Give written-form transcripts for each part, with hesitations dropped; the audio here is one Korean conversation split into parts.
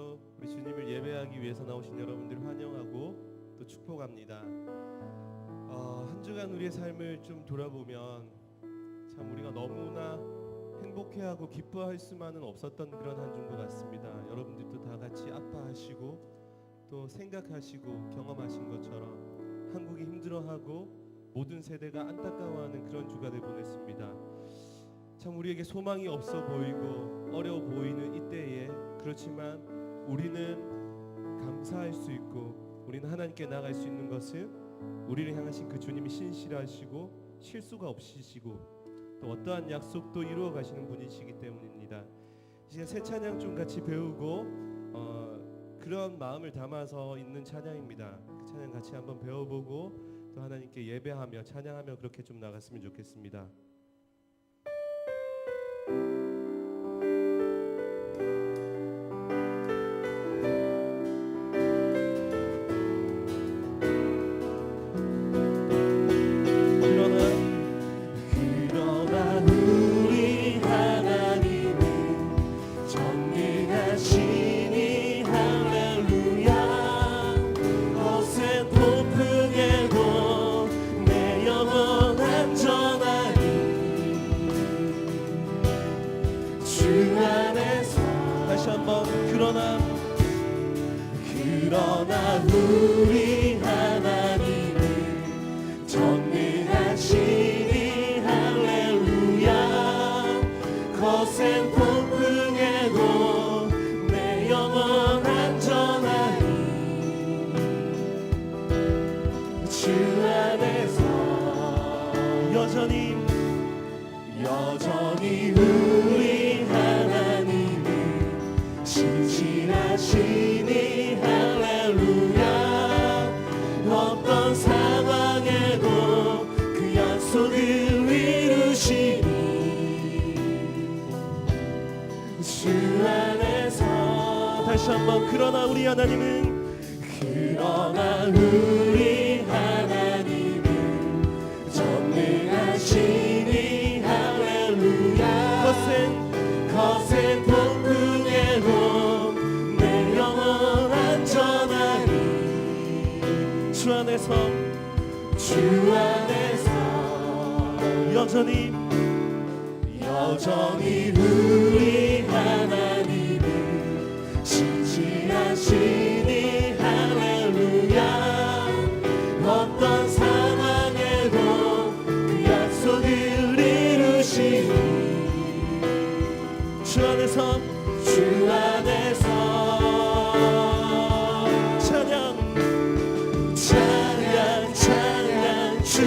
이름으로 우리 주님을 예배하기 위해서 나오신 여러분들을 환영하고 또 축복합니다. 한 주간 우리의 삶을 좀 돌아보면 참 우리가 너무나 행복해하고 기뻐할 수만은 없었던 그런 한 주인 것 같습니다. 여러분들도 다 같이 아파하시고 또 생각하시고 경험하신 것처럼 한국이 힘들어하고 모든 세대가 안타까워하는 그런 주간을 보냈습니다. 참 우리에게 소망이 없어 보이고 어려워 보이는 이때에 그렇지만 우리는 감사할 수 있고 우리는 하나님께 나아갈 수 있는 것은 우리를 향하신 그 주님이 신실하시고 실수가 없으시고 또 어떠한 약속도 이루어 가시는 분이시기 때문입니다. 이제 새 찬양 좀 같이 배우고 그런 마음을 담아서 있는 찬양입니다. 그 찬양 같이 한번 배워보고 또 하나님께 예배하며 찬양하며 그렇게 좀 나갔으면 좋겠습니다. 그러나 우리 하나님은 전능하시니 할렐루야. 거센 폭풍에도 내 영혼 안전하니 주 안에서 여전히 우리 하나님은 신실하시니 어떤 상황에도 그 약속을 이루시니 주 안에서 다시 한번 그러나 우리 하나님은 전능하시니 할렐루야. 거센 폭풍에도 내 영혼 안전하니 주 안에서 여전히 우리 하나님은 신실하시니 할렐루야. 어떤 상황에도 그 약속을 이루시니 주 안에서 주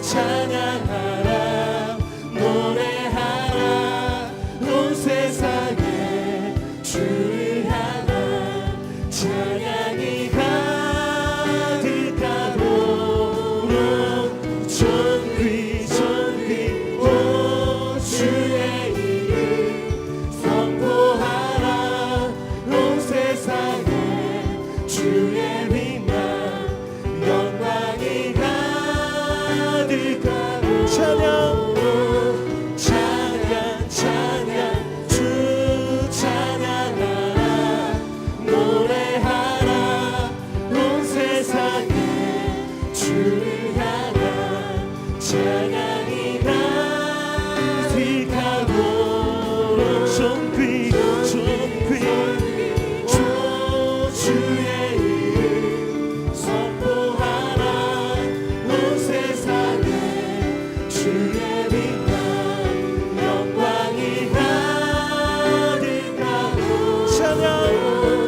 찬양하라 노래하라 온 세상에 주를 향한 찬양이 가득하도록 존귀 오 주의 이름 선포하라 온 세상에 주의 빛나 영광이 찬양 주 찬양하라 노래하라 온 세상에 주를 향한 찬양이 가득하도록 존귀 주의 이름 선포하라 온 세상에 주의 빛나 영광이 가득하고 찬양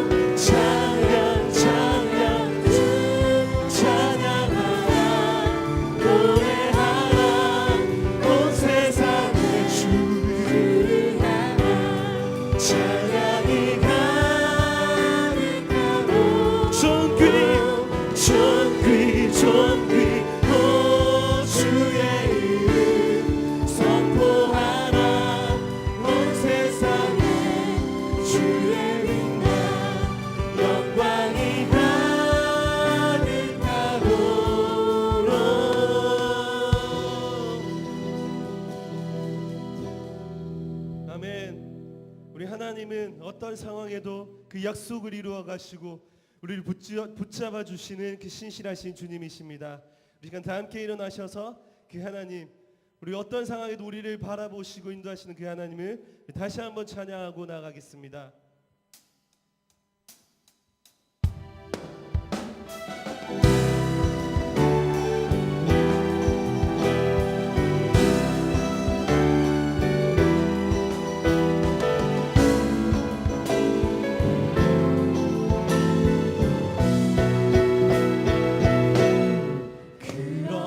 찬양하라 노래하라 온 세상에 주를 향한 찬양이 가득하고 존귀 오 주의 이름 선포하라 온 세상에 주의 빛나 영광이 가득하도록. 아멘. 우리 하나님은 어떤 상황에도 그 약속을 이루어 가시고 우리를 붙잡아 주시는 그 신실하신 주님이십니다. 우리 시간 다 함께 일어나셔서 그 하나님, 우리 어떤 상황에도 우리를 바라보시고 인도하시는 그 하나님을 다시 한번 찬양하고 나가겠습니다. 정말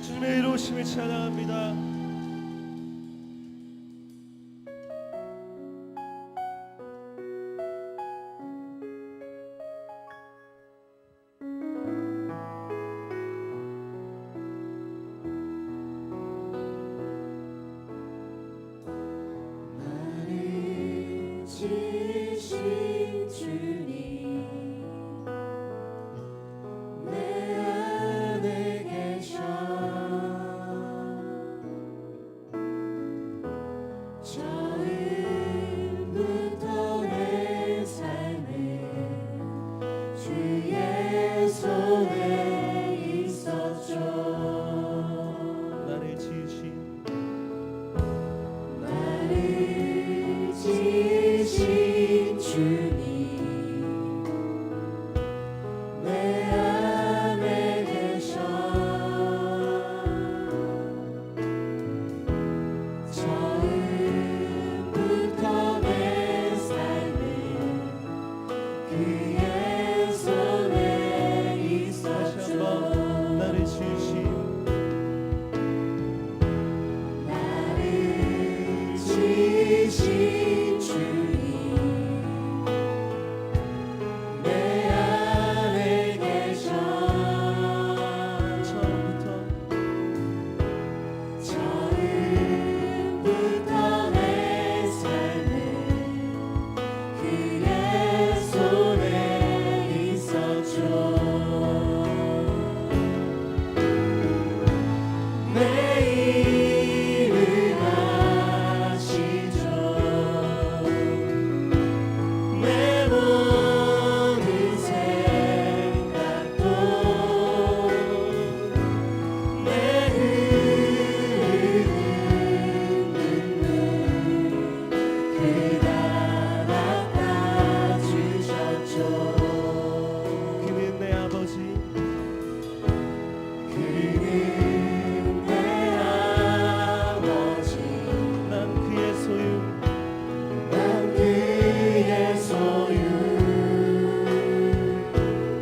주님의 이로우심을 찬양합니다. 지신 주님 내 안에 계셔 처음부터 내 삶은 주의 손에 있었죠. 나를 지으신 지으신 주님 내 안에 계셔 처음부터 내 삶은 그의 손에 있었죠. 나를 지으신 지으신 주님 내 안에 계셔 처음부터 내 삶은 그의 손에 있었죠. 내 일을 아시죠. 내 모든 생각도 내 흐르는 눈물 그다 닦아주셨죠. 그는 내 아버지 그는 내 아버지 난 그의 소유 난 그의 소유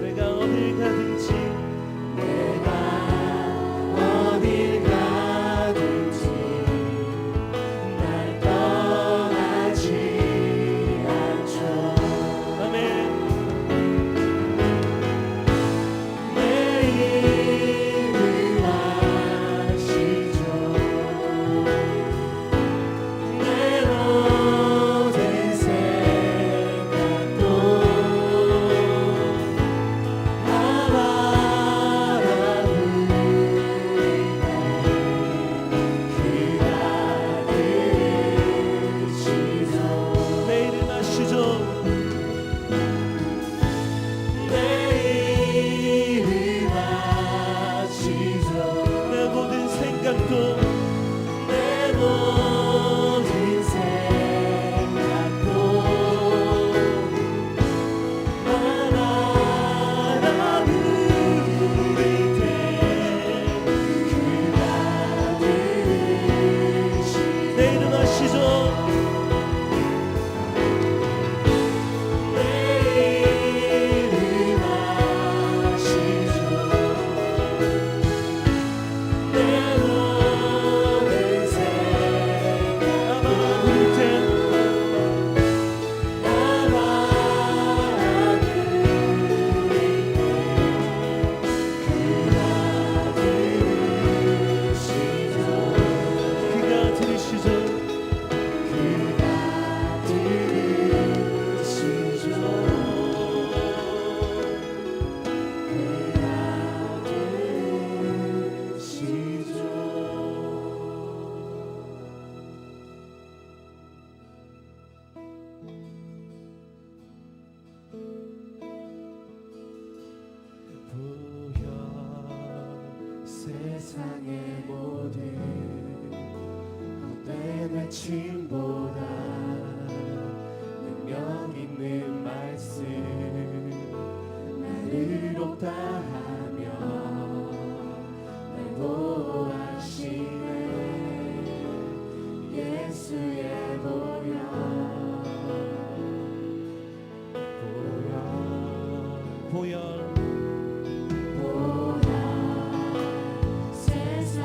내가 어딜 가든지 내가 어딜 가든지 날 떠나지 않죠. 아멘. 내 일을 아시죠. 내 모든 생각도 다 바라보니 그가 들으시죠. 내 일을 아시죠. 내 일을 아시죠. 내 모든 생각도 내 모든 생각도 바라보니 그가 들으시죠. 내 일을 아시죠. 그가 들으시죠. 세상의 모든 헛된 외침보다 능력 있는 말씀 날 의롭다 하며 날 보호하시네. 예수의 보혈 보혈 세상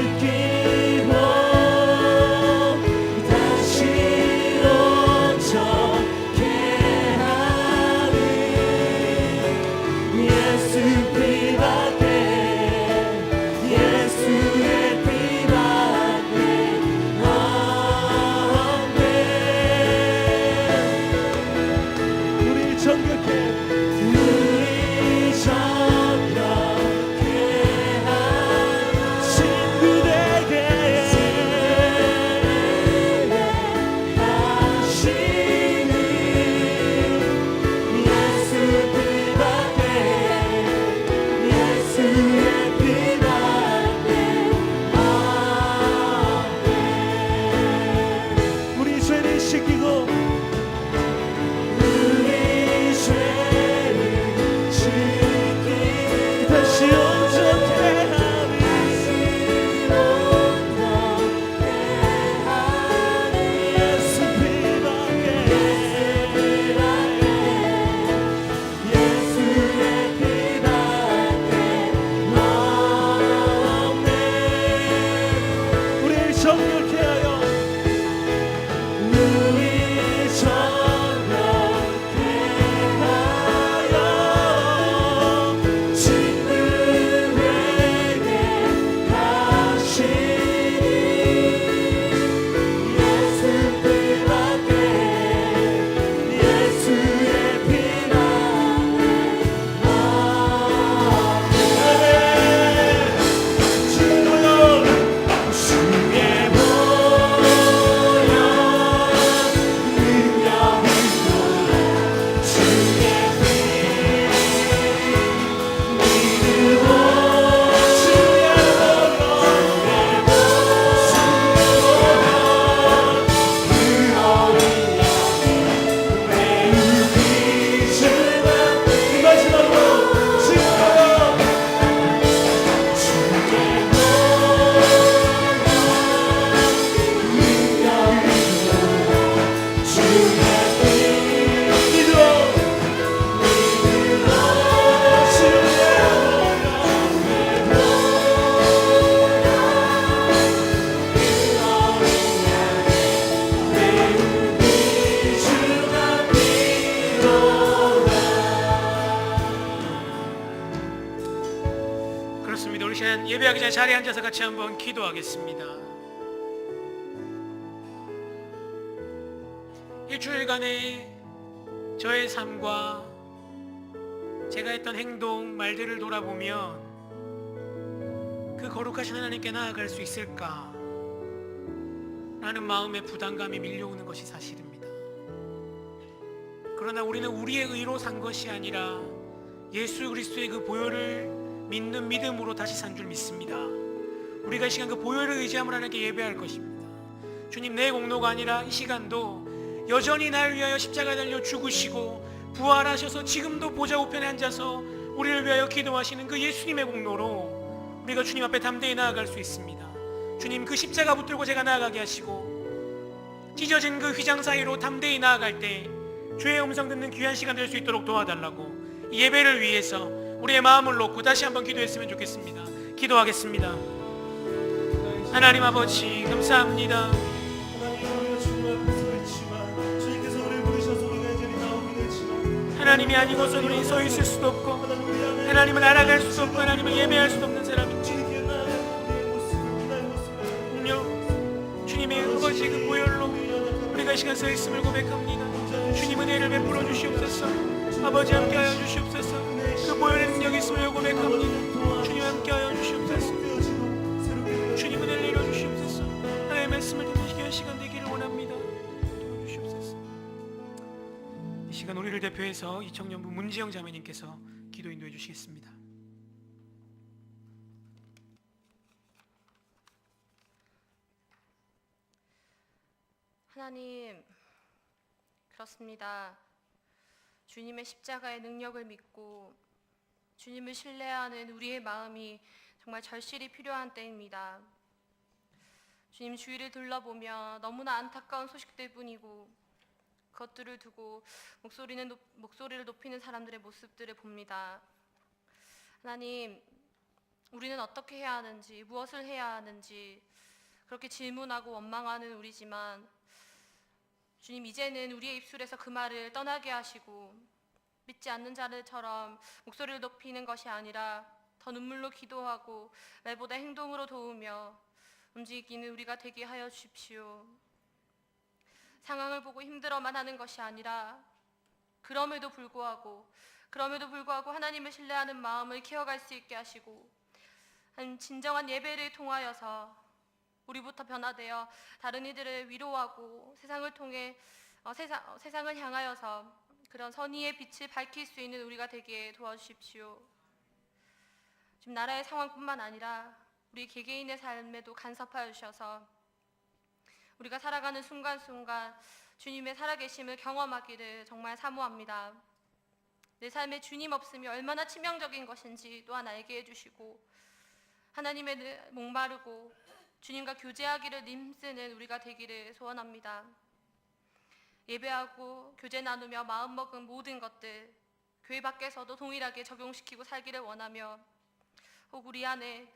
느끼고 다시 온전케 하는 예수 피밖에 예수의 피밖에 없네. 우리 정결케 우리 정결케 한 친구들에게 하시는 예수 피밖에 예수의 피밖에 없네. 우리 죄를 씻기고 우리 죄를 지키고 다시 온전케 하는 다시 온전케 하는 예수 피밖에 예수의 피밖에 없네. 우리 정결케 하여 우리 정결케 하여 친구에게 하시니 예수 피밖에 예수의 피밖에 주여 주의 보혈 능력이 있노라. 주의 피 믿음으로 주의 보혈 그 어린 양이 매우 귀중한 피 마지막으로 주여 주의 그렇습니다. 우리 시간 예배하기 전에 자리에 앉아서 같이 한번 기도하겠습니다. 일주일간의 저의 삶과 제가 했던 행동, 말들을 돌아보면 그 거룩하신 하나님께 나아갈 수 있을까? 라는 마음의 부담감이 밀려오는 것이 사실입니다. 그러나 우리는 우리의 의로 산 것이 아니라 예수 그리스도의 그 보혈을 믿는 믿음으로 다시 산 줄 믿습니다. 우리가 이 시간 그 보혈을 의지함을 하나님께 예배할 것입니다. 주님, 내 공로가 아니라 이 시간도 여전히 날 위하여 십자가에 달려 죽으시고 부활하셔서 지금도 보좌 우편에 앉아서 우리를 위하여 기도하시는 그 예수님의 공로로 우리가 주님 앞에 담대히 나아갈 수 있습니다. 주님, 그 십자가 붙들고 제가 나아가게 하시고 찢어진 그 휘장 사이로 담대히 나아갈 때 주의 음성 듣는 귀한 시간 될 수 있도록 도와달라고 이 예배를 위해서 우리의 마음을 놓고 다시 한번 기도했으면 좋겠습니다. 기도하겠습니다. 하나님 아버지, 감사합니다. 하나님, 우리가 주님 앞에 서 있지만 주님께서 우리를 부르셔서 우리가 이 자리에 나오게 됐지만 하나님이 아니고서 우리는 서 있을 수도 없고 하나님을 알아갈 수도 없고 하나님을 예배할 수도 없는 사람입니다. 주님께 나아가는 우리의 모습을 나의 모습을 분명 주님의 아버지 그 보혈로 우리가 이 시간 서 있음을 고백합니다. 주님, 은혜를 베풀어 주시옵소서. 아버지, 함께하여 주시옵소서. 그 보혈의 능력이 있음을 고백합니다. 주님, 함께하여 주시옵소서. 주님, 은혜를 이루어 주시옵소서. 하나님의 말씀을 듣는 귀한 시간 되기를 원합니다. 도와주시옵소서. 이 시간 우리를 대표해서 이청년부 문지영 자매님께서 기도 인도해 주시겠습니다. 하나님, 그렇습니다. 주님의 십자가의 능력을 믿고 주님을 신뢰하는 우리의 마음이 정말 절실히 필요한 때입니다. 주님, 주위를 둘러보며 너무나 안타까운 소식들 뿐이고 그것들을 두고 목소리를 높이는 사람들의 모습들을 봅니다. 하나님, 우리는 어떻게 해야 하는지, 무엇을 해야 하는지 그렇게 질문하고 원망하는 우리지만 주님, 이제는 우리의 입술에서 그 말을 떠나게 하시고 믿지 않는 자들처럼 목소리를 높이는 것이 아니라 더 눈물로 기도하고 말보다 행동으로 도우며 움직이는 우리가 되게 하여 주십시오. 상황을 보고 힘들어만 하는 것이 아니라 그럼에도 불구하고 하나님을 신뢰하는 마음을 키워갈 수 있게 하시고 한 진정한 예배를 통하여서 우리부터 변화되어 다른 이들을 위로하고 세상을 통해 세상을 향하여서 그런 선의의 빛을 밝힐 수 있는 우리가 되게 도와주십시오. 지금 나라의 상황뿐만 아니라 우리 개개인의 삶에도 간섭하여 주셔서 우리가 살아가는 순간순간 주님의 살아계심을 경험하기를 정말 사모합니다. 내 삶에 주님 없음이 얼마나 치명적인 것인지 또한 알게 해주시고 하나님의 목마르고 주님과 교제하기를 힘쓰는 우리가 되기를 소원합니다. 예배하고 교제 나누며 마음먹은 모든 것들 교회 밖에서도 동일하게 적용시키고 살기를 원하며 혹 우리 안에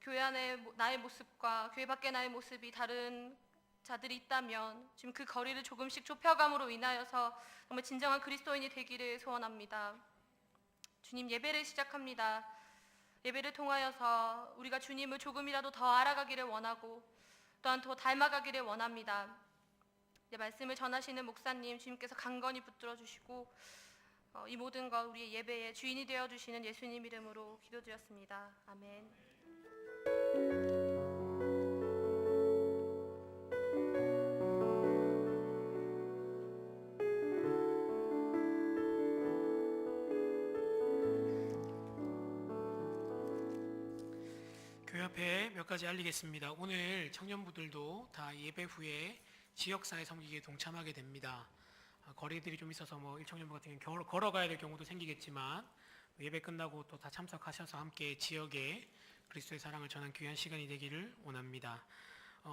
교회 안에 나의 모습과 교회 밖의 나의 모습이 다른 자들이 있다면 지금 그 거리를 조금씩 좁혀감으로 인하여서 정말 진정한 그리스도인이 되기를 소원합니다. 주님, 예배를 시작합니다. 예배를 통하여서 우리가 주님을 조금이라도 더 알아가기를 원하고 또한 더 닮아가기를 원합니다. 말씀을 전하시는 목사님 주님께서 강건히 붙들어 주시고 이 모든 것 우리의 예배의 주인이 되어 주시는 예수님 이름으로 기도드렸습니다. 아멘. 교회 앞에 몇 가지 알리겠습니다. 오늘 청년부들도 다 예배 후에 지역사회 섬기기에 동참하게 됩니다. 거리들이 좀 있어서 일청년부 같은 경우는 걸어가야 될 경우도 생기겠지만 예배 끝나고 또 다 참석하셔서 함께 지역에 그리스도의 사랑을 전한 귀한 시간이 되기를 원합니다.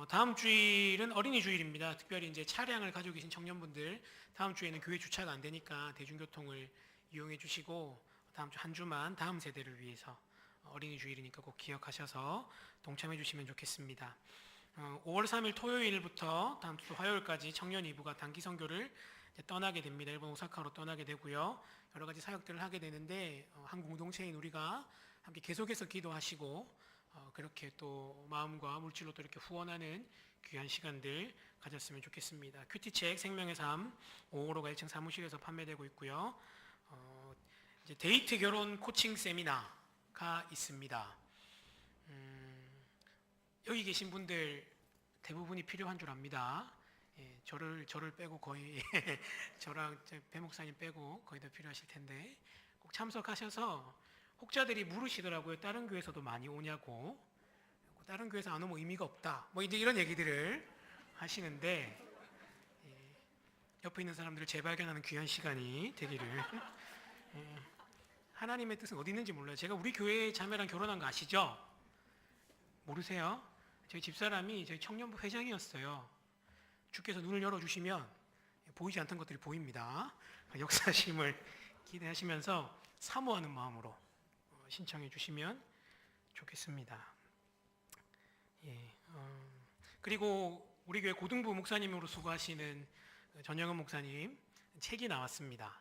다음 주일은 어린이 주일입니다. 특별히 이제 차량을 가지고 계신 청년분들 다음 주에는 교회 주차가 안 되니까 대중교통을 이용해 주시고 다음 주 한 주만 다음 세대를 위해서 어린이 주일이니까 꼭 기억하셔서 동참해 주시면 좋겠습니다. 5월 3일 토요일부터 다음 주 화요일까지 청년 2부가 단기 선교를 떠나게 됩니다. 일본 오사카로 떠나게 되고요. 여러 가지 사역들을 하게 되는데 한 공동체인 우리가 함께 계속해서 기도하시고 그렇게 또 마음과 물질로 또 이렇게 후원하는 귀한 시간들 가졌으면 좋겠습니다. 큐티책 생명의 삶 5호로가 1층 사무실에서 판매되고 있고요. 이제 데이트 결혼 코칭 세미나가 있습니다. 여기 계신 분들 대부분이 필요한 줄 압니다. 저를 빼고 거의 저랑 배 목사님 빼고 거의 다 필요하실 텐데 꼭 참석하셔서 혹자들이 물으시더라고요. 다른 교회에서도 많이 오냐고. 다른 교회에서 안 오면 의미가 없다. 이제 이런 얘기들을 하시는데 옆에 있는 사람들을 재발견하는 귀한 시간이 되기를. 하나님의 뜻은 어디 있는지 몰라요. 제가 우리 교회 자매랑 결혼한 거 아시죠? 모르세요? 저희 집사람이 저희 청년부 회장이었어요. 주께서 눈을 열어주시면 보이지 않던 것들이 보입니다. 역사심을 기대하시면서 사모하는 마음으로 신청해 주시면 좋겠습니다. 그리고 우리 교회 고등부 목사님으로 수고하시는 전영은 목사님 책이 나왔습니다.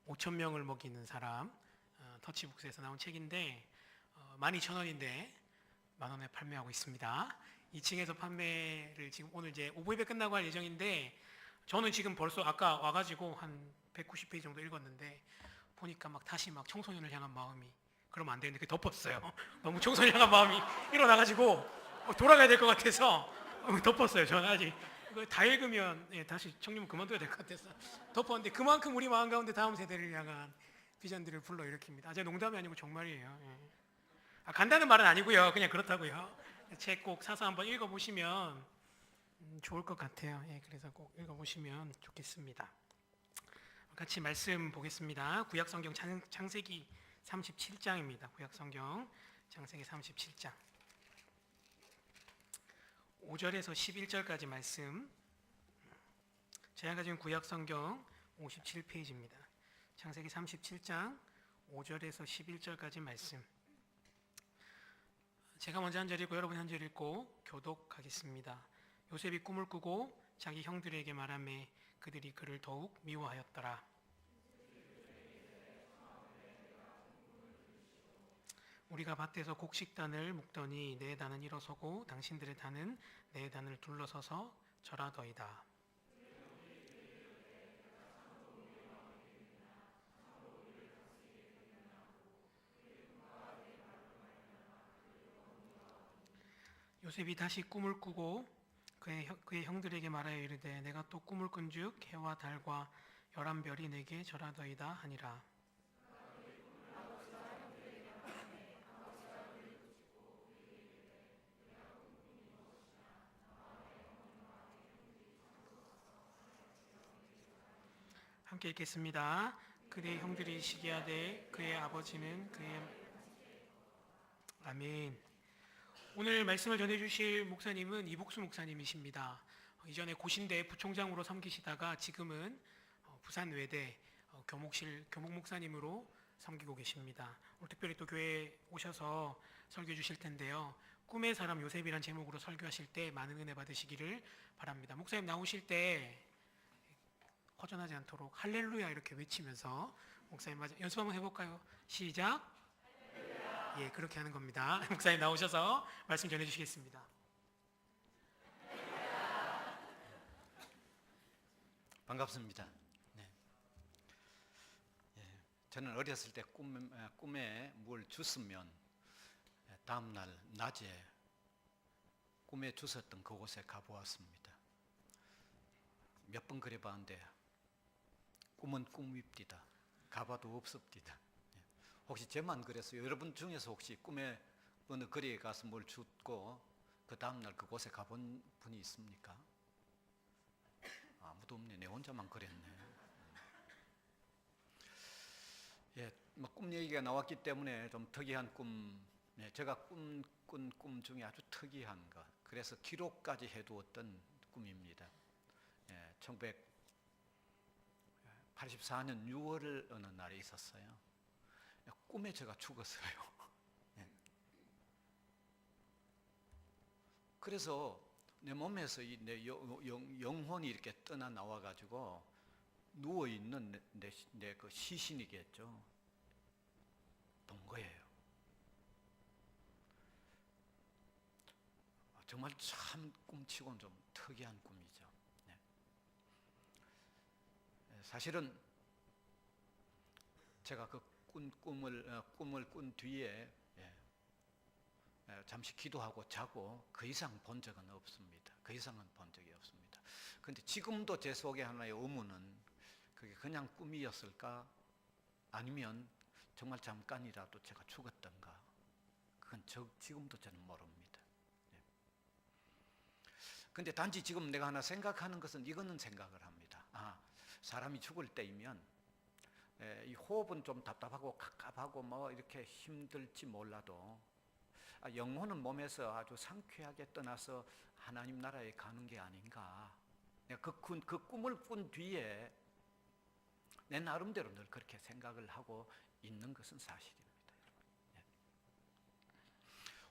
5,000명을 먹이는 사람, 터치북스에서 나온 책인데 12,000원인데 만원에 판매하고 있습니다. 2층에서 판매를 지금 오늘 이제 오후 예배 끝나고 할 예정인데 저는 지금 벌써 아까 와가지고 한 190페이지 정도 읽었는데 보니까 다시 청소년을 향한 마음이 그러면 안 되는데 그게 덮었어요. 너무 청소년 향한 마음이 일어나가지고 돌아가야 될 것 같아서 덮었어요. 저는 아직 이거 다 읽으면 다시 청년 그만둬야 될 것 같아서 덮었는데 그만큼 우리 마음 가운데 다음 세대를 향한 비전들을 불러일으킵니다. 제가 농담이 아니고 정말이에요. 간다는 말은 아니고요. 그냥 그렇다고요. 책 꼭 사서 한번 읽어보시면 좋을 것 같아요. 그래서 꼭 읽어보시면 좋겠습니다. 같이 말씀 보겠습니다. 구약성경 창세기 37장입니다. 구약성경 창세기 37장 5절에서 11절까지 말씀. 제가 가진 구약성경 57페이지입니다. 창세기 37장 5절에서 11절까지 말씀. 제가 먼저 한 절 읽고 여러분 한 절 읽고 교독하겠습니다. 요셉이 꿈을 꾸고 자기 형들에게 말하매 그들이 그를 더욱 미워하였더라. 우리가 밭에서 곡식단을 묶더니 내 단은 일어서고 당신들의 단은 내 단을 둘러서서 절하더이다. 요셉이 다시 꿈을 꾸고 그의 형들에게 말하여 이르되 내가 또 꿈을 꾼즉 해와 달과 11별이 내게 절하더이다 하니라. 함께 읽겠습니다. 그의 형들이 시기하되 그의 아버지는 그의 아멘. 오늘 말씀을 전해주실 목사님은 이복수 목사님이십니다. 이전에 고신대 부총장으로 섬기시다가 지금은 부산 외대 교목 목사님으로 섬기고 계십니다. 오늘 특별히 또 교회에 오셔서 설교해 주실 텐데요. 꿈의 사람 요셉이란 제목으로 설교하실 때 많은 은혜 받으시기를 바랍니다. 목사님 나오실 때 허전하지 않도록 할렐루야 이렇게 외치면서 목사님 연습 한번 해볼까요? 시작. 예, 그렇게 하는 겁니다. 목사님 나오셔서 말씀 전해주시겠습니다. 반갑습니다. 네. 예, 저는 어렸을 때 꿈에 뭘 주스면 다음 날 낮에 꿈에 주셨던 그곳에 가보았습니다. 몇 번 그래봤는데 꿈은 꿈입니다. 가봐도 없습니다. 혹시 저만 그랬어요? 여러분 중에서 혹시 꿈에 어느 거리에 가서 뭘 줬고 그 다음날 그곳에 가본 분이 있습니까? 아무도 없네. 내 혼자만 그랬네. 예, 꿈 얘기가 나왔기 때문에 좀 특이한 꿈, 제가 꾼 꿈 중에 아주 특이한 것, 그래서 기록까지 해두었던 꿈입니다. 1984년 6월 어느 날에 있었어요. 꿈에 제가 죽었어요. 그래서 내 몸에서 내 영혼이 이렇게 떠나 나와가지고 누워있는 내 그 시신이겠죠. 본 거예요. 정말 참 꿈치고는 좀 특이한 꿈이죠. 사실은 제가 그 꿈을 꾼 뒤에 잠시 기도하고 자고 그 이상 본 적은 없습니다. 그 이상은 본 적이 없습니다. 그런데 지금도 제 속에 하나의 의문은 그게 그냥 꿈이었을까? 아니면 정말 잠깐이라도 제가 죽었던가? 그건 지금도 저는 모릅니다. 그런데 단지 지금 내가 하나 생각하는 것은 이거는 생각을 합니다. 사람이 죽을 때이면 이 호흡은 좀 답답하고 갑갑하고 뭐 이렇게 힘들지 몰라도 영혼은 몸에서 아주 상쾌하게 떠나서 하나님 나라에 가는 게 아닌가. 그 꿈을 꾼 뒤에 내 나름대로 늘 그렇게 생각을 하고 있는 것은 사실입니다.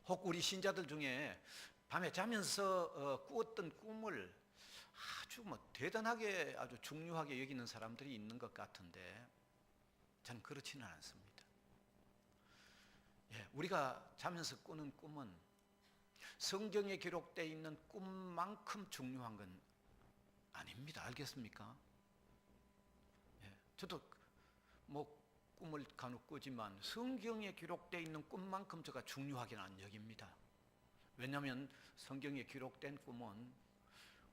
혹 우리 신자들 중에 밤에 자면서 꾸었던 꿈을 아주 대단하게 아주 중요하게 여기는 사람들이 있는 것 같은데 저는 그렇지는 않습니다. 우리가 자면서 꾸는 꿈은 성경에 기록되어 있는 꿈만큼 중요한 건 아닙니다. 알겠습니까? 저도 꿈을 간혹 꾸지만 성경에 기록되어 있는 꿈만큼 제가 중요하게는 안 여깁니다. 왜냐하면 성경에 기록된 꿈은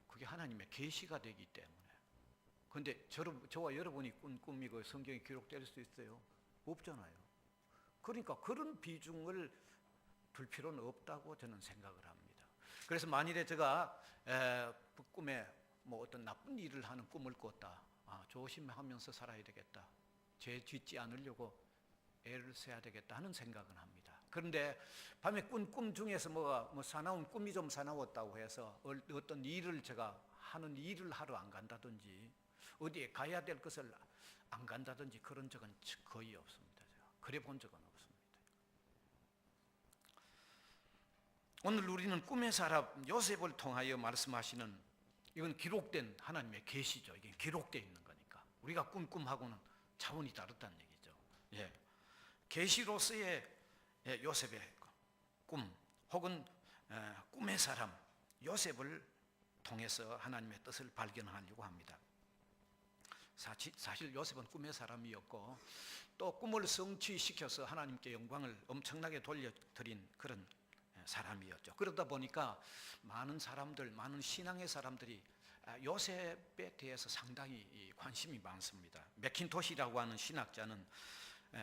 그게 하나님의 계시가 되기 때문에. 그런데 저와 여러분이 꾼 꿈이 그 성경에 기록될 수 있어요? 없잖아요. 그러니까 그런 비중을 둘 필요는 없다고 저는 생각을 합니다. 그래서 만일에 제가 꿈에 어떤 나쁜 일을 하는 꿈을 꿨다. 조심하면서 살아야 되겠다. 죄 짓지 않으려고 애를 써야 되겠다 하는 생각은 합니다. 그런데 밤에 꾼 꿈 중에서 사나운 꿈이 좀 사나웠다고 해서 어떤 일을 제가 하는 일을 하러 안 간다든지 어디에 가야 될 것을 안 간다든지 그런 적은 거의 없습니다. 제가 그래 본 적은 없습니다. 오늘 우리는 꿈의 사람 요셉을 통하여 말씀하시는, 이건 기록된 하나님의 계시죠. 이게 기록되어 있는 거니까 우리가 꿈하고는 차원이 다르다는 얘기죠. 예. 계시로서의 요셉의 꿈 혹은 꿈의 사람 요셉을 통해서 하나님의 뜻을 발견하려고 합니다. 사실 요셉은 꿈의 사람이었고 또 꿈을 성취시켜서 하나님께 영광을 엄청나게 돌려드린 그런 사람이었죠. 그러다 보니까 많은 사람들, 많은 신앙의 사람들이 요셉에 대해서 상당히 관심이 많습니다. 맥킨토시라고 하는 신학자는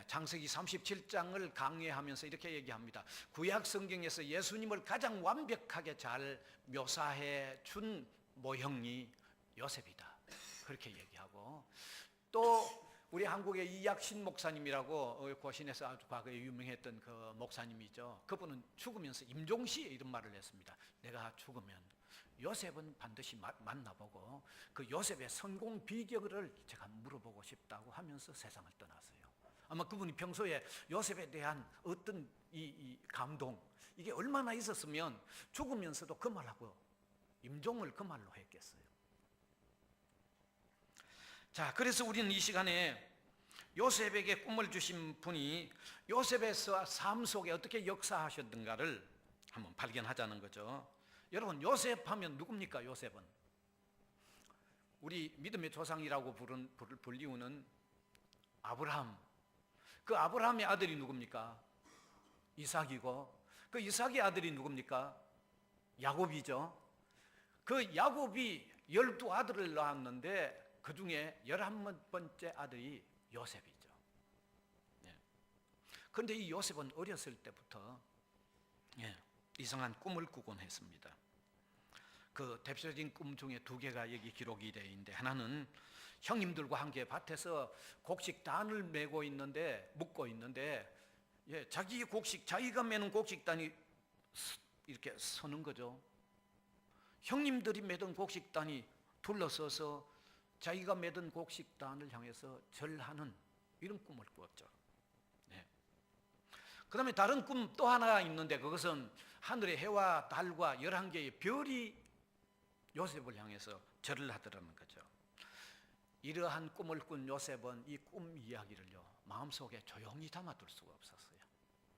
창세기 37장을 강의하면서 이렇게 얘기합니다. 구약 성경에서 예수님을 가장 완벽하게 잘 묘사해 준 모형이 요셉이다, 그렇게 얘기하고, 또 우리 한국의 이약신 목사님이라고 고신에서 아주 과거에 유명했던 그 목사님이죠. 그분은 죽으면서 임종시에 이런 말을 했습니다. 내가 죽으면 요셉은 반드시 만나보고 그 요셉의 성공 비결을 제가 물어보고 싶다고 하면서 세상을 떠났어요. 아마 그분이 평소에 요셉에 대한 어떤 이 감동, 이게 얼마나 있었으면 죽으면서도 그 말하고 임종을 그 말로 했겠어요. 자, 그래서 우리는 이 시간에 요셉에게 꿈을 주신 분이 요셉의 삶 속에 어떻게 역사하셨던가를 한번 발견하자는 거죠. 여러분, 요셉 하면 누굽니까? 요셉은 우리 믿음의 조상이라고 불리우는 아브라함, 그 아브라함의 아들이 누굽니까? 이삭이고, 그 이삭의 아들이 누굽니까? 야곱이죠. 그 야곱이 12아들을 낳았는데 그 중에 11번째 아들이 요셉이죠. 그런데 이 요셉은 어렸을 때부터 이상한 꿈을 꾸곤 했습니다. 그 대표적인 꿈 중에 2개가 여기 기록이 되어 있는데, 하나는 형님들과 함께 밭에서 곡식단을 메고 있는데, 묶고 있는데, 자기가 메는 곡식단이 이렇게 서는 거죠. 형님들이 메던 곡식단이 둘러서서 자기가 메던 곡식단을 향해서 절하는 이런 꿈을 꾸었죠. 그 다음에 다른 꿈 또 하나 있는데, 그것은 하늘의 해와 달과 11개의 별이 요셉을 향해서 절을 하더라는 거죠. 이러한 꿈을 꾼 요셉은 이 꿈 이야기를요, 마음속에 조용히 담아둘 수가 없었어요.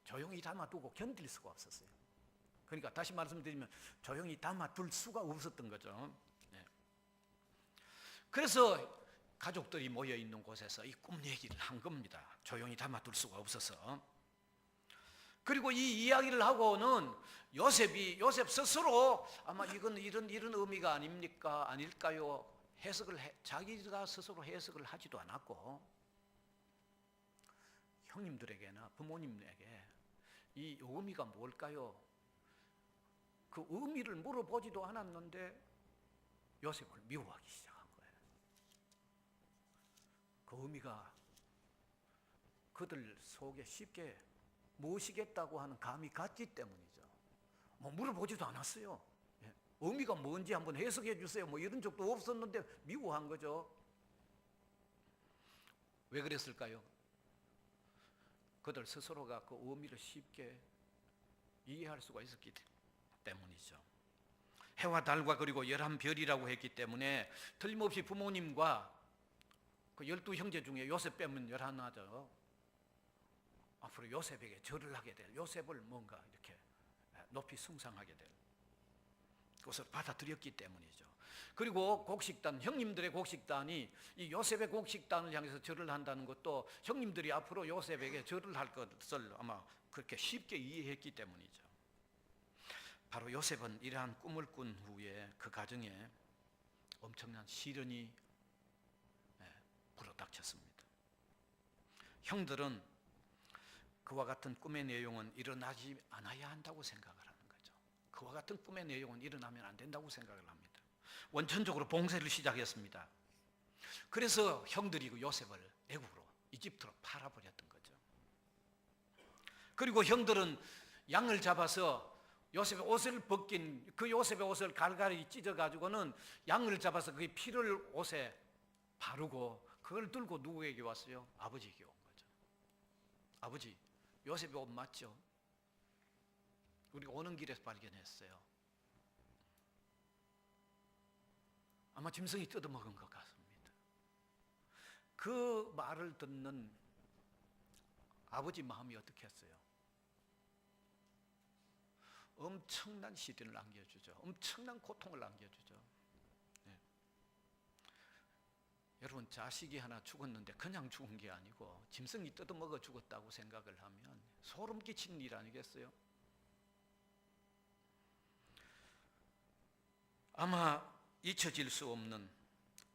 조용히 담아두고 견딜 수가 없었어요. 그러니까 다시 말씀드리면 조용히 담아둘 수가 없었던 거죠. 그래서 가족들이 모여있는 곳에서 이 꿈 얘기를 한 겁니다. 조용히 담아둘 수가 없어서. 그리고 이 이야기를 하고는 요셉 스스로 아마 이건 이런 의미가 아닙니까? 아닐까요? 자기가 스스로 해석을 하지도 않았고, 형님들에게나 부모님에게 이 의미가 뭘까요? 그 의미를 물어보지도 않았는데 요셉을 미워하기 시작한 거예요. 그 의미가 그들 속에 쉽게 모시겠다고 하는 감이 갔기 때문이죠. 뭐 물어보지도 않았어요. 의미가 뭔지 한번 해석해 주세요, 뭐 이런 적도 없었는데 미워한 거죠. 왜 그랬을까요? 그들 스스로가 그 의미를 쉽게 이해할 수가 있었기 때문이죠. 해와 달과 그리고 11별이라고 했기 때문에 틀림없이 부모님과 그 12형제 중에 요셉 빼면 11하죠. 앞으로 요셉에게 절을 하게 될, 요셉을 뭔가 이렇게 높이 숭상하게 될 그것을 받아들였기 때문이죠. 그리고 곡식단, 형님들의 곡식단이 이 요셉의 곡식단을 향해서 절을 한다는 것도 형님들이 앞으로 요셉에게 절을 할 것을 아마 그렇게 쉽게 이해했기 때문이죠. 바로 요셉은 이러한 꿈을 꾼 후에 그 가정에 엄청난 시련이 불어닥쳤습니다. 형들은 그와 같은 꿈의 내용은 일어나지 않아야 한다고 생각을 하는 거죠. 그와 같은 꿈의 내용은 일어나면 안 된다고 생각을 합니다. 원천적으로 봉쇄를 시작했습니다. 그래서 형들이 그 요셉을 애국으로, 이집트로 팔아버렸던 거죠. 그리고 형들은 양을 잡아서 요셉의 옷을 벗긴, 그 요셉의 옷을 갈갈이 찢어가지고는 양을 잡아서 그 피를 옷에 바르고 그걸 들고 누구에게 왔어요? 아버지에게 온 거죠. 아버지, 요셉의 옷 맞죠? 우리가 오는 길에서 발견했어요. 아마 짐승이 뜯어먹은 것 같습니다. 그 말을 듣는 아버지 마음이 어떻겠어요? 엄청난 시련을 남겨주죠. 엄청난 고통을 남겨주죠. 네. 여러분, 자식이 하나 죽었는데 그냥 죽은 게 아니고 짐승이 뜯어먹어 죽었다고 생각을 하면 소름 끼치는 일 아니겠어요? 아마 잊혀질 수 없는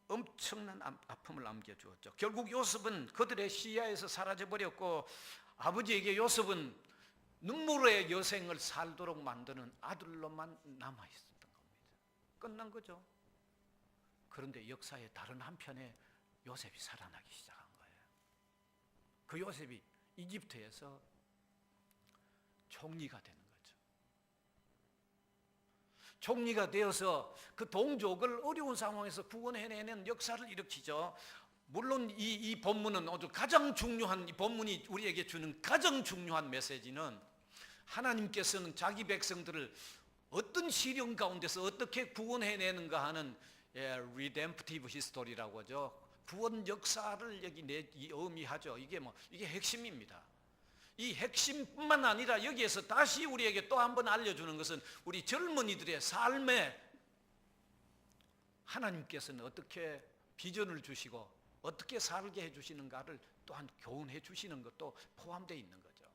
엄청난 아픔을 남겨주었죠. 결국 요셉은 그들의 시야에서 사라져버렸고, 아버지에게 요셉은 눈물의 여생을 살도록 만드는 아들로만 남아있었던 겁니다. 끝난 거죠. 그런데 역사의 다른 한편에 요셉이 살아나기 시작한 거예요. 그 요셉이 이집트에서 총리가 되는 거죠. 총리가 되어서 그 동족을 어려운 상황에서 구원해내는 역사를 일으키죠. 물론 이 본문은 아주 가장 중요한, 이 본문이 우리에게 주는 가장 중요한 메시지는 하나님께서는 자기 백성들을 어떤 시련 가운데서 어떻게 구원해내는가 하는 redemptive history라고 하죠. 구원 역사를 여기 의미하죠. 이게 핵심입니다. 이 핵심뿐만 아니라 여기에서 다시 우리에게 또 한 번 알려주는 것은 우리 젊은이들의 삶에 하나님께서는 어떻게 비전을 주시고 어떻게 살게 해주시는가를 또한 교훈해 주시는 것도 포함되어 있는 거죠.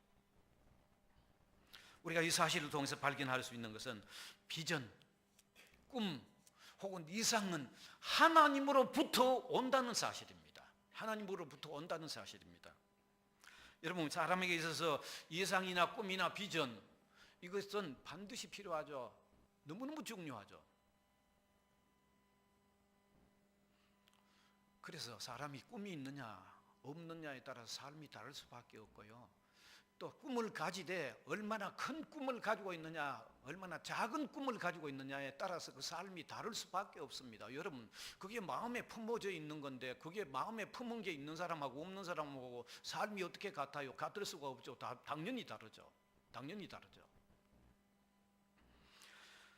우리가 이 사실을 통해서 발견할 수 있는 것은 비전, 꿈 혹은 이상은 하나님으로부터 온다는 사실입니다. 하나님으로부터 온다는 사실입니다. 여러분, 사람에게 있어서 이상이나 꿈이나 비전, 이것은 반드시 필요하죠. 너무너무 중요하죠. 그래서 사람이 꿈이 있느냐 없느냐에 따라서 삶이 다를 수밖에 없고요. 또 꿈을 가지되 얼마나 큰 꿈을 가지고 있느냐, 얼마나 작은 꿈을 가지고 있느냐에 따라서 그 삶이 다를 수밖에 없습니다. 여러분, 그게 마음에 품어져 있는 건데 그게 마음에 품은 게 있는 사람하고 없는 사람하고 삶이 어떻게 같아요? 같을 수가 없죠. 당연히 다르죠. 당연히 다르죠.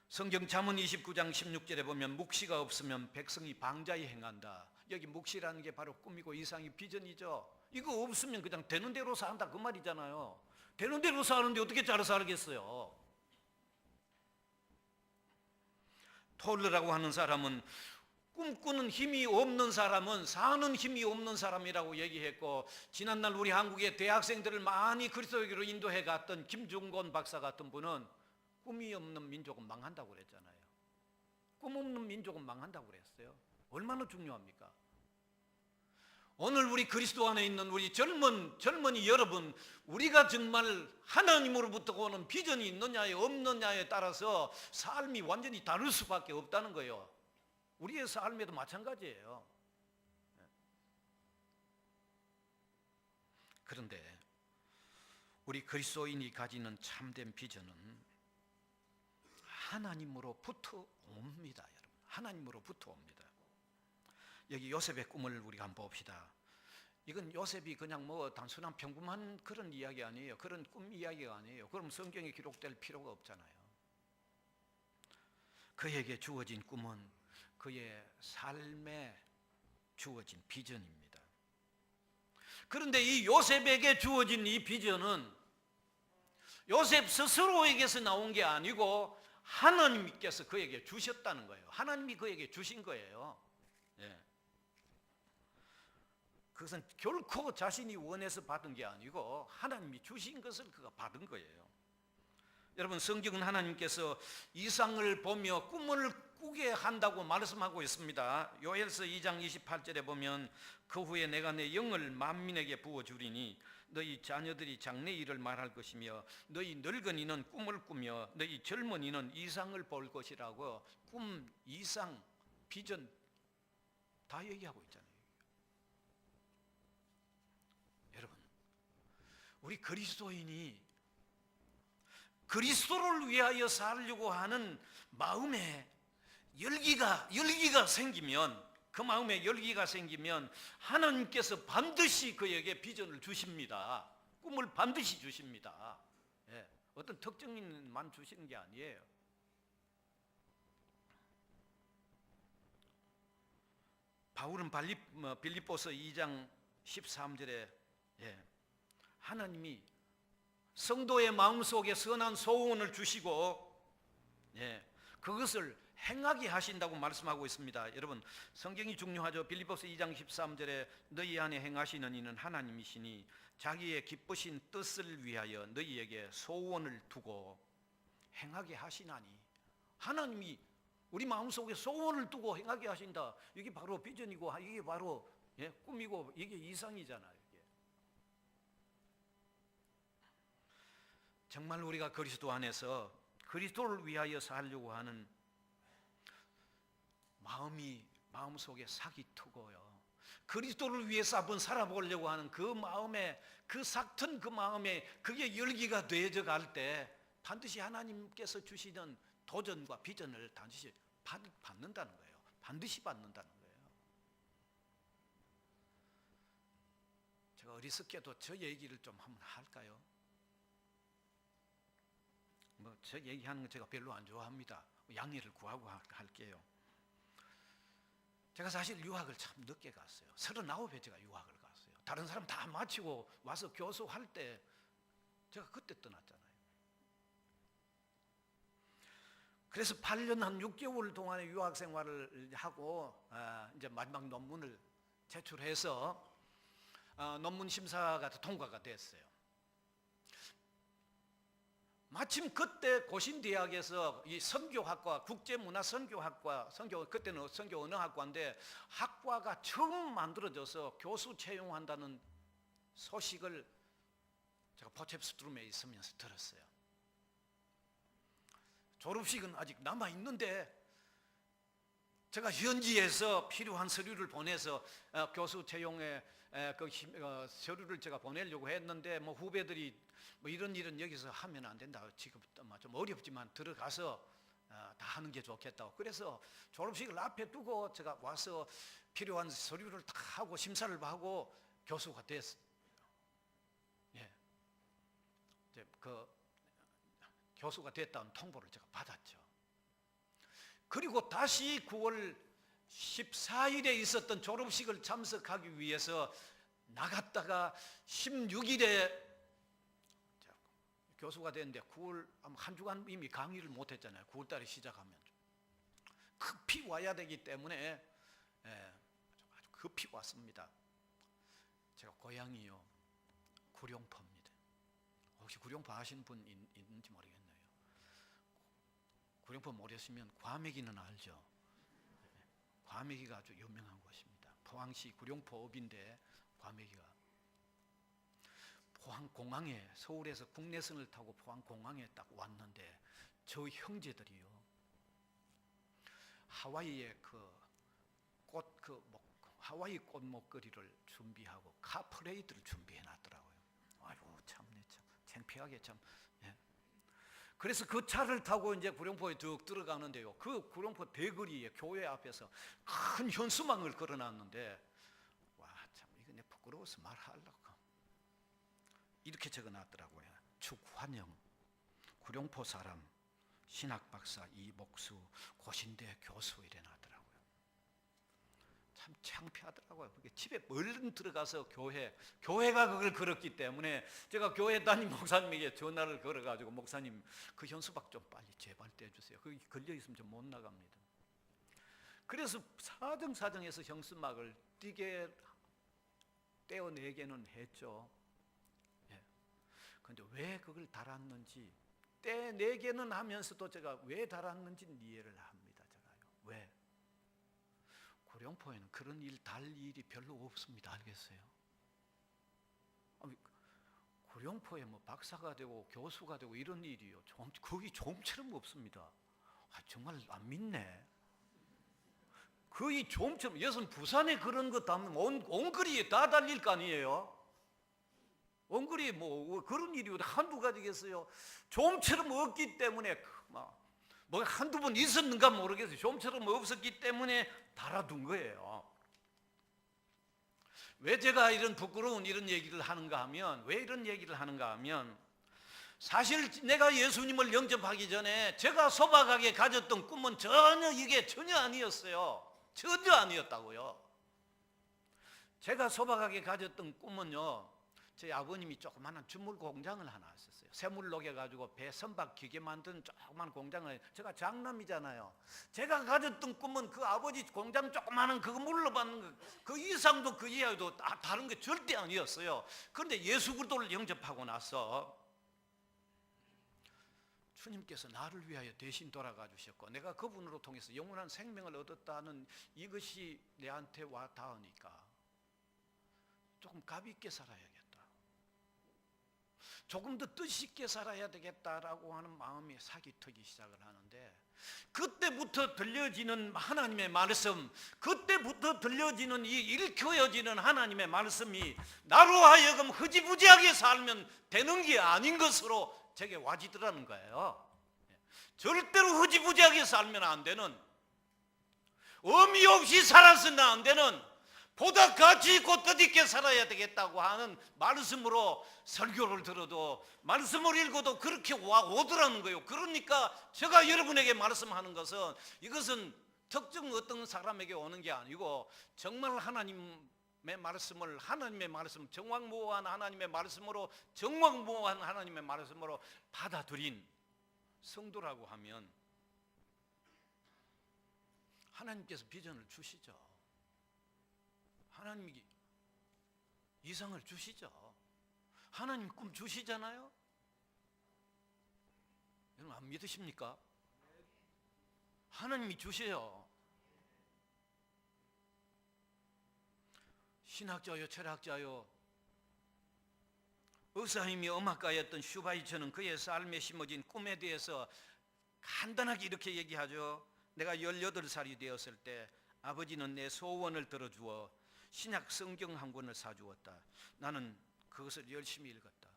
성경 잠언 29장 16절에 보면 묵시가 없으면 백성이 방자히 행한다. 여기 묵시라는 게 바로 꿈이고 이상이 비전이죠. 이거 없으면 그냥 되는 대로 산다 그 말이잖아요. 되는 대로 사는데 어떻게 잘 살겠어요? 톨르라고 하는 사람은 꿈꾸는 힘이 없는 사람은 사는 힘이 없는 사람이라고 얘기했고, 지난날 우리 한국의 대학생들을 많이 그리스도교로 인도해 갔던 김중곤 박사 같은 분은 꿈이 없는 민족은 망한다고 그랬잖아요. 꿈 없는 민족은 망한다고 그랬어요. 얼마나 중요합니까? 오늘 우리 그리스도 안에 있는 우리 젊은이 여러분, 우리가 정말 하나님으로부터 오는 비전이 있느냐에 없느냐에 따라서 삶이 완전히 다를 수밖에 없다는 거예요. 우리의 삶에도 마찬가지예요. 그런데 우리 그리스도인이 가지는 참된 비전은 하나님으로부터 옵니다, 여러분. 하나님으로부터 옵니다. 여기 요셉의 꿈을 우리가 한번 봅시다. 이건 요셉이 그냥 단순한 평범한 그런 이야기 아니에요. 그런 꿈 이야기가 아니에요. 그럼 성경에 기록될 필요가 없잖아요. 그에게 주어진 꿈은 그의 삶에 주어진 비전입니다. 그런데 이 요셉에게 주어진 이 비전은 요셉 스스로에게서 나온 게 아니고 하나님께서 그에게 주셨다는 거예요. 하나님이 그에게 주신 거예요. 예. 그것은 결코 자신이 원해서 받은 게 아니고 하나님이 주신 것을 그가 받은 거예요. 여러분, 성경은 하나님께서 이상을 보며 꿈을 꾸게 한다고 말씀하고 있습니다. 요엘서 2장 28절에 보면 그 후에 내가 내 영을 만민에게 부어주리니 너희 자녀들이 장래 일을 말할 것이며 너희 늙은이는 꿈을 꾸며 너희 젊은이는 이상을 볼 것이라고 꿈, 이상, 비전 다 얘기하고 있잖아요. 여러분, 우리 그리스도인이 그리스도를 위하여 살려고 하는 마음에 열기가 생기면, 그 마음에 열기가 생기면 하나님께서 반드시 그에게 비전을 주십니다. 꿈을 반드시 주십니다. 예. 어떤 특정인만 주시는 게 아니에요. 바울은 빌립보서 2장 13절에 하나님이 성도의 마음속에 선한 소원을 주시고 그것을 행하게 하신다고 말씀하고 있습니다. 여러분, 성경이 중요하죠. 빌립보서 2장 13절에 너희 안에 행하시는 이는 하나님이시니 자기의 기쁘신 뜻을 위하여 너희에게 소원을 두고 행하게 하시나니, 하나님이 우리 마음속에 소원을 두고 행하게 하신다. 이게 바로 비전이고 이게 바로 꿈이고 이게 이상이잖아요. 이게. 정말 우리가 그리스도 안에서 그리스도를 위하여 살려고 하는 마음속에 삭이 트고요. 그리스도를 위해서 한번 살아보려고 하는 그 마음에, 그 삭튼 그 마음에 그게 열기가 되어져 갈 때 반드시 하나님께서 주시는 도전과 비전을 반드시 받는다는 거예요. 반드시 받는다는 거예요. 제가 어리석게도 저 얘기를 좀 한번 할까요? 저 얘기하는 거 제가 별로 안 좋아합니다. 양해를 구하고 할게요. 제가 사실 유학을 참 늦게 갔어요. 39에 제가 유학을 갔어요. 다른 사람 다 마치고 와서 교수할 때 제가 그때 떠났잖아요. 그래서 8년 한 6개월 동안의 유학 생활을 하고 이제 마지막 논문을 제출해서 논문 심사가 통과가 됐어요. 마침 그때 고신대학에서 이 선교학과, 국제문화선교학과, 그때는 선교 언어학과인데 학과가 처음 만들어져서 교수 채용한다는 소식을 제가 포체프스트룸에 있으면서 들었어요. 졸업식은 아직 남아 있는데 제가 현지에서 필요한 서류를 보내서 교수 채용에 서류를 제가 보내려고 했는데 후배들이 이런 일은 여기서 하면 안 된다. 지금 좀 어렵지만 들어가서 다 하는 게 좋겠다고. 그래서 졸업식을 앞에 두고 제가 와서 필요한 서류를 다 하고 심사를 하고 교수가 됐어요. 이제 교수가 됐다는 통보를 제가 받았죠. 그리고 다시 9월 14일에 있었던 졸업식을 참석하기 위해서 나갔다가 16일에 교수가 됐는데 9월 한 주간 이미 강의를 못했잖아요. 9월달에 시작하면 급히 와야 되기 때문에 아주 급히 왔습니다. 제가 고향이요 구룡포입니다. 혹시 구룡포 아시는 분 있는지 모르겠네요. 구룡포 모르시면 과메기는 알죠. 과메기가 아주 유명한 곳입니다. 포항시 구룡포읍인데 과메기가 포항공항에, 서울에서 국내선을 타고 포항공항에 딱 왔는데 저 형제들이요 하와이의 하와이 꽃 목걸이를 준비하고 카프레이드를 준비해 놨더라고요. 아이고 참네, 참 창피하게 참. 그래서 그 차를 타고 이제 구룡포에 쭉 들어가는데요. 그 구룡포 대거리에 교회 앞에서 큰 현수막을 걸어놨는데 와 참 이거 내 부끄러워서 말하려고 이렇게 적어놨더라고요. 축환영 구룡포 사람 신학 박사 이목수 고신대 교수 이래 놨더라고요. 참 창피하더라고요. 그게 집에 얼른 들어가서 교회가 그걸 걸었기 때문에 제가 교회 담임 목사님에게 전화를 걸어가지고 목사님 그 현수막 좀 빨리 제발 떼주세요. 거기 걸려 있으면 좀 못 나갑니다. 그래서 사정사정해서 현수막을 띄게 떼어내기는 했죠. 그런데 왜 그걸 달았는지 떼내기는 하면서도 제가 왜 달았는지는 이해를 합니다. 제가요. 왜? 구룡포에는 그런 달 일이 별로 없습니다. 알겠어요? 구룡포에 박사가 되고 교수가 되고 이런 일이요. 거기 좀처럼 없습니다. 정말 안 믿네. 거의 좀처럼, 여기서 부산에 그런 거 담으면 온 거리에 다 달릴 거 아니에요? 온 거리에 그런 일이 한두 가지겠어요? 좀처럼 없기 때문에 한두 번 있었는가 모르겠어요. 좀처럼 없었기 때문에 달아둔 거예요. 왜 제가 이런 부끄러운 이런 얘기를 하는가 하면, 왜 이런 얘기를 하는가 하면 사실 내가 예수님을 영접하기 전에 제가 소박하게 가졌던 꿈은 전혀 아니었어요. 전혀 아니었다고요. 제가 소박하게 가졌던 꿈은요, 저희 아버님이 조그마한 주물 공장을 하나 하셨어요. 샘을 녹여가지고 배 선박 기계 만드는 조그만 공장을, 제가 장남이잖아요. 제가 가졌던 꿈은 그 아버지 공장 조그마한 그거 물러받는 그 이상도 그 이하도 다른 게 절대 아니었어요. 그런데 예수 그리스도를 영접하고 나서 주님께서 나를 위하여 대신 돌아가 주셨고 내가 그분으로 통해서 영원한 생명을 얻었다는 이것이 내한테 와 닿으니까 조금 값 있게 살아야겠다, 조금 더 뜻있게 살아야 되겠다라고 하는 마음이 사기 터기 시작을 하는데, 그때부터 들려지는 하나님의 말씀, 그때부터 들려지는 이 일켜여지는 하나님의 말씀이 나로 하여금 흐지부지하게 살면 되는 게 아닌 것으로 제게 와지더라는 거예요. 절대로 흐지부지하게 살면 안 되는, 의미 없이 살아서는 안 되는, 보다 가치 있고 뜻있게 살아야 되겠다고 하는 말씀으로 설교를 들어도, 말씀을 읽어도 그렇게 오더라는 거예요. 그러니까 제가 여러분에게 말씀하는 것은, 이것은 특정 어떤 사람에게 오는 게 아니고 정말 하나님의 말씀, 정확무오한 하나님의 말씀으로, 정확무오한 하나님의 말씀으로 받아들인 성도라고 하면 하나님께서 비전을 주시죠. 하나님이 이상을 주시죠. 하나님 꿈 주시잖아요. 여러분 안 믿으십니까? 하나님이 주세요. 신학자요, 철학자요, 의사이며 음악가였던 슈바이처는 그의 삶에 심어진 꿈에 대해서 간단하게 이렇게 얘기하죠. 내가 18살이 되었을 때 아버지는 내 소원을 들어주어 신약 성경 한 권을 사주었다. 나는 그것을 열심히 읽었다.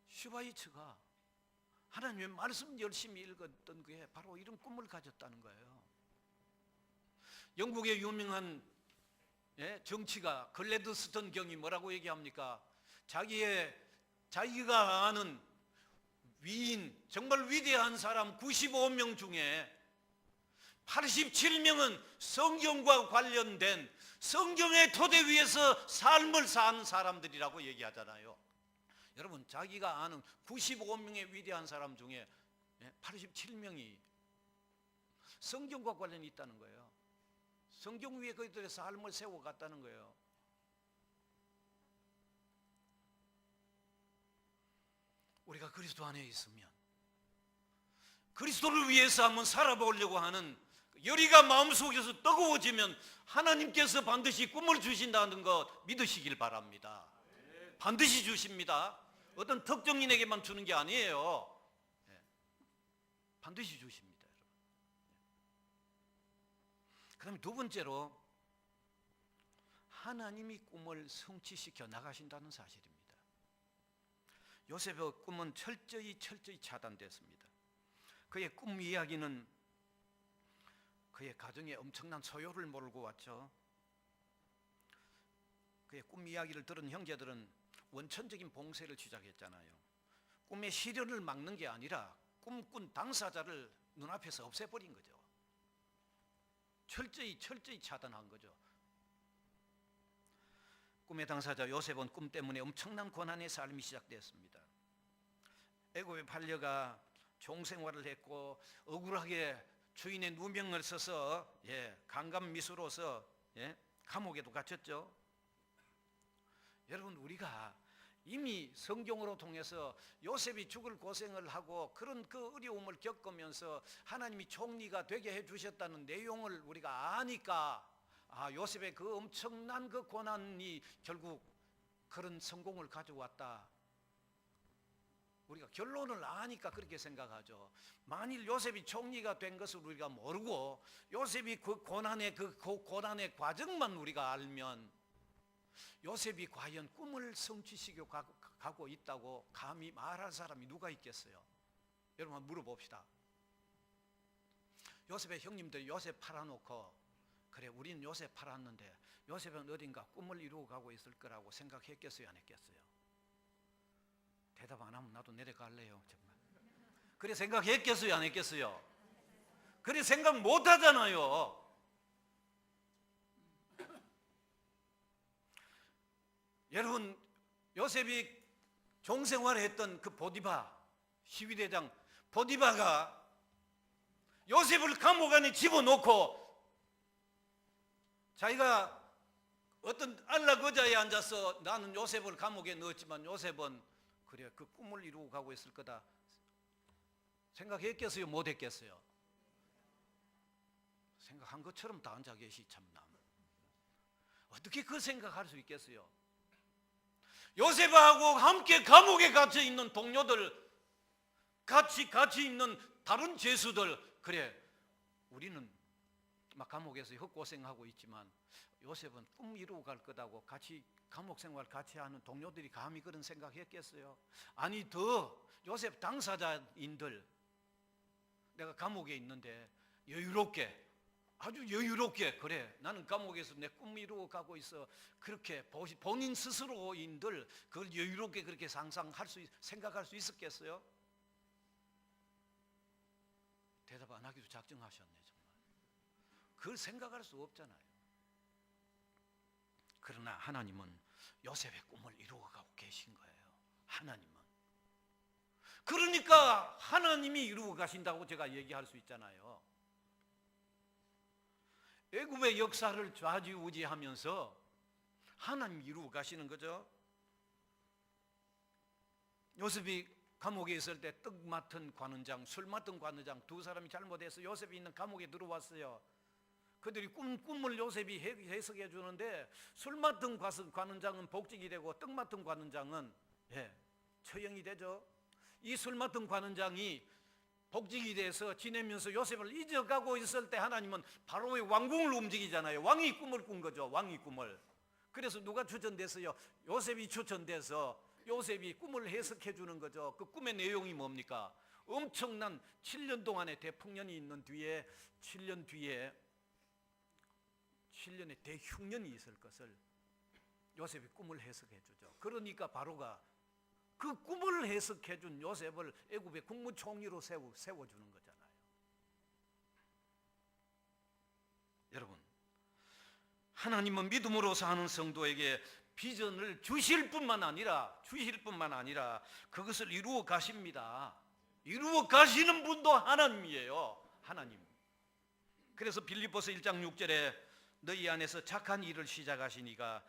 슈바이처가 하나님의 말씀 열심히 읽었던 게 바로 이런 꿈을 가졌다는 거예요. 영국의 유명한 정치가 글래드스턴 경이 뭐라고 얘기합니까? 자기가 아는 위인, 정말 위대한 사람 95명 중에 87명은 성경과 관련된 성경의 토대 위에서 삶을 산 사람들이라고 얘기하잖아요. 여러분, 자기가 아는 95명의 위대한 사람 중에 87명이 성경과 관련이 있다는 거예요. 성경 위에 그들의 삶을 세워갔다는 거예요. 우리가 그리스도 안에 있으면, 그리스도를 위해서 한번 살아보려고 하는 열의가 마음속에서 뜨거워지면 하나님께서 반드시 꿈을 주신다는 것 믿으시길 바랍니다. 반드시 주십니다. 어떤 특정인에게만 주는 게 아니에요. 반드시 주십니다. 그다음에 두 번째로, 하나님이 꿈을 성취시켜 나가신다는 사실입니다. 요셉의 꿈은 철저히 차단됐습니다. 그의 꿈 이야기는 그의 가정에 엄청난 소요를 몰고 왔죠. 그의 꿈 이야기를 들은 형제들은 원천적인 봉쇄를 시작했잖아요. 꿈의 실현을 막는 게 아니라 꿈꾼 당사자를 눈앞에서 없애버린 거죠. 철저히 차단한 거죠. 꿈의 당사자 요셉은 꿈 때문에 엄청난 고난의 삶이 시작됐습니다. 애굽에 팔려가 종생활을 했고 억울하게 주인의 누명을 써서 강간미수로서 감옥에도 갇혔죠. 여러분, 우리가 이미 성경으로 통해서 요셉이 죽을 고생을 하고 그런 그 어려움을 겪으면서 하나님이 총리가 되게 해주셨다는 내용을 우리가 아니까, 요셉의 그 엄청난 그 고난이 결국 그런 성공을 가져왔다, 우리가 결론을 아니까 그렇게 생각하죠. 만일 요셉이 총리가 된 것을 우리가 모르고 요셉이 그 고난의 과정만 우리가 알면, 요셉이 과연 꿈을 성취시켜 가고 있다고 감히 말할 사람이 누가 있겠어요? 여러분 한번 물어봅시다. 요셉의 형님들이 요셉 팔아놓고, 그래 우리는 요셉 팔았는데 요셉은 어딘가 꿈을 이루어 가고 있을 거라고 생각했겠어요, 안 했겠어요? 대답 안 하면 나도 내려갈래요. 정말. 그래 생각했겠어요? 안 했겠어요? 그래 생각 못 하잖아요. 여러분, 요셉이 종생활했던 그 보디바 시위대장 보디바가 요셉을 감옥 안에 집어넣고 자기가 어떤 안락의자에 앉아서 나는 요셉을 감옥에 넣었지만 요셉은 그래 그 꿈을 이루고 가고 있을 거다 생각했겠어요? 못 했겠어요? 생각한 것처럼 다 앉아 계시 참나. 어떻게 그 생각할 수 있겠어요? 요셉하고 함께 감옥에 갇혀 있는 동료들, 같이 있는 다른 죄수들, 그래 우리는 막 감옥에서 헛고생하고 있지만 요셉은 꿈 이루고 갈 거다고 같이 감옥 생활 같이 하는 동료들이 감히 그런 생각했겠어요? 아니 더 요셉 당사자인들, 내가 감옥에 있는데 여유롭게, 아주 여유롭게, 그래 나는 감옥에서 내 꿈 이루고 가고 있어, 그렇게 본인 스스로인들 그걸 여유롭게 그렇게 상상할 수 생각할 수 있었겠어요? 대답 안 하기로 작정하셨네. 정말 그걸 생각할 수 없잖아요. 그러나 하나님은 요셉의 꿈을 이루어가고 계신 거예요. 하나님은. 그러니까 하나님이 이루어 가신다고 제가 얘기할 수 있잖아요. 애굽의 역사를 좌지우지하면서 하나님이 이루어 가시는 거죠. 요셉이 감옥에 있을 때 떡 맡은 관원장, 술 맡은 관원장 두 사람이 잘못해서 요셉이 있는 감옥에 들어왔어요. 그들이 꿈을 요셉이 해석해 주는데 술 맡은 관원장은 복직이 되고 떡 맡은 관원장은 처형이 되죠. 이 술 맡은 관원장이 복직이 돼서 지내면서 요셉을 잊어가고 있을 때 하나님은 바로의 왕궁을 움직이잖아요. 왕이 꿈을 꾼 거죠. 왕이 꿈을. 그래서 누가 추천됐어요? 요셉이 추천돼서 요셉이 꿈을 해석해 주는 거죠. 그 꿈의 내용이 뭡니까? 엄청난 7년 동안의 대풍년이 있는 뒤에 7년 뒤에 7년의 대흉년이 있을 것을 요셉이 꿈을 해석해 주죠. 그러니까 바로가 그 꿈을 해석해 준 요셉을 애굽의 국무총리로 세워주는 거잖아요. 여러분, 하나님은 믿음으로 사는 성도에게 비전을 주실 뿐만 아니라 그것을 이루어 가십니다. 이루어 가시는 분도 하나님이에요. 하나님. 그래서 빌립보서 1장 6절에 너희 안에서 착한 일을 시작하시니가